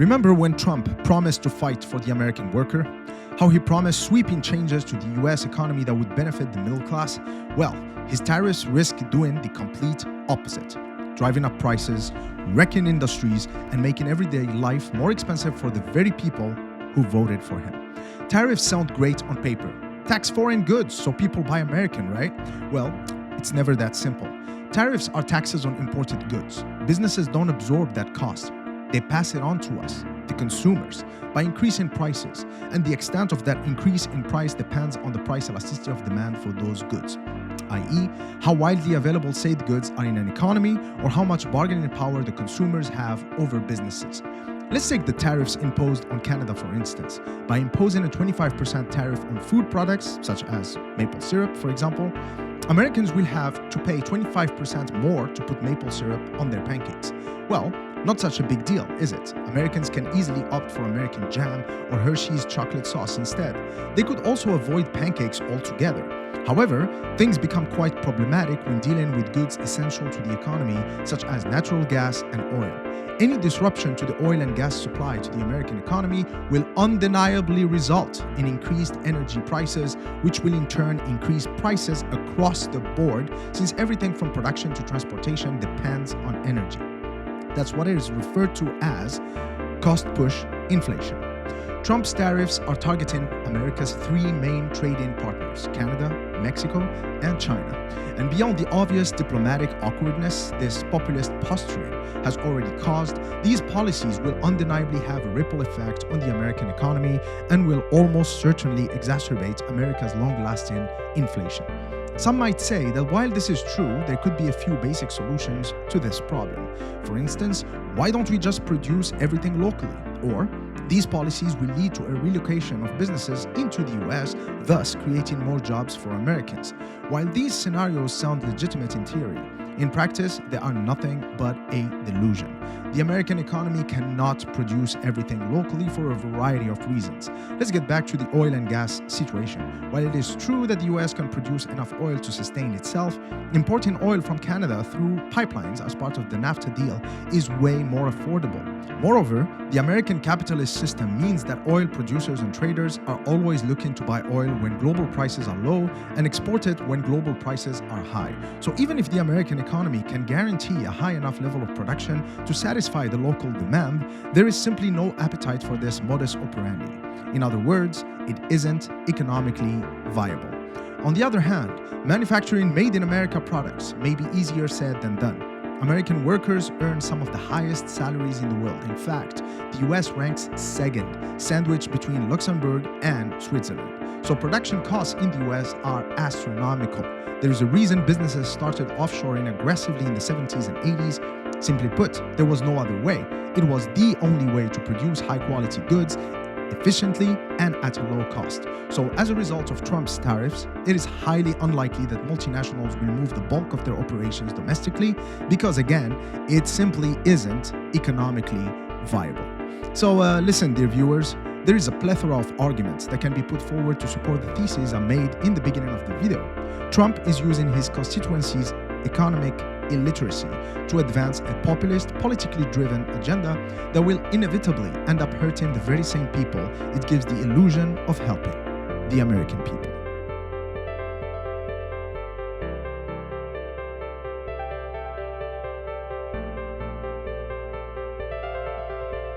Remember when Trump promised to fight for the American worker? How he promised sweeping changes to the US economy that would benefit the middle class? Well, his tariffs risk doing the complete opposite, driving up prices, wrecking industries, and making everyday life more expensive for the very people who voted for him. Tariffs sound great on paper. Tax foreign goods so people buy American, right? Well, it's never that simple. Tariffs are taxes on imported goods. Businesses don't absorb that cost. They pass it on to us, the consumers, by increasing prices, and the extent of that increase in price depends on the price elasticity of demand for those goods, i.e., how widely available said goods are in an economy or how much bargaining power the consumers have over businesses. Let's take the tariffs imposed on Canada, for instance. By imposing a 25% tariff on food products, such as maple syrup, for example, Americans will have to pay 25% more to put maple syrup on their pancakes. Well, not such a big deal, is it? Americans can easily opt for American jam or Hershey's chocolate sauce instead. They could also avoid pancakes altogether. However, things become quite problematic when dealing with goods essential to the economy, such as natural gas and oil. Any disruption to the oil and gas supply to the American economy will undeniably result in increased energy prices, which will in turn increase prices across the board, since everything from production to transportation depends on energy. That's what is referred to as cost-push inflation. Trump's tariffs are targeting America's three main trading partners, Canada, Mexico, and China. And beyond the obvious diplomatic awkwardness this populist posturing has already caused, these policies will undeniably have a ripple effect on the American economy and will almost certainly exacerbate America's long-lasting inflation. Some might say that while this is true, there could be a few basic solutions to this problem. For instance, why don't we just produce everything locally? Or, these policies will lead to a relocation of businesses into the US, thus creating more jobs for Americans. While these scenarios sound legitimate in theory, in practice, they are nothing but a delusion. The American economy cannot produce everything locally for a variety of reasons. Let's get back to the oil and gas situation. While it is true that the US can produce enough oil to sustain itself, importing oil from Canada through pipelines as part of the NAFTA deal is way more affordable. Moreover, the American capitalist system means that oil producers and traders are always looking to buy oil when global prices are low and export it when global prices are high. So even if the American economy can guarantee a high enough level of production to satisfy the local demand, there is simply no appetite for this modus operandi. In other words, it isn't economically viable. On the other hand, manufacturing made in America products may be easier said than done. American workers earn some of the highest salaries in the world. In fact, the US ranks second, sandwiched between Luxembourg and Switzerland. So production costs in the US are astronomical. There is a reason businesses started offshoring aggressively in the 70s and 80s. Simply put, there was no other way. It was the only way to produce high-quality goods efficiently and at a low cost. So as a result of Trump's tariffs, it is highly unlikely that multinationals will move the bulk of their operations domestically because, again, it simply isn't economically viable. So listen, dear viewers, there is a plethora of arguments that can be put forward to support the thesis I made in the beginning of the video. Trump is using his constituency's economic illiteracy to advance a populist, politically driven agenda that will inevitably end up hurting the very same people it gives the illusion of helping, the American people.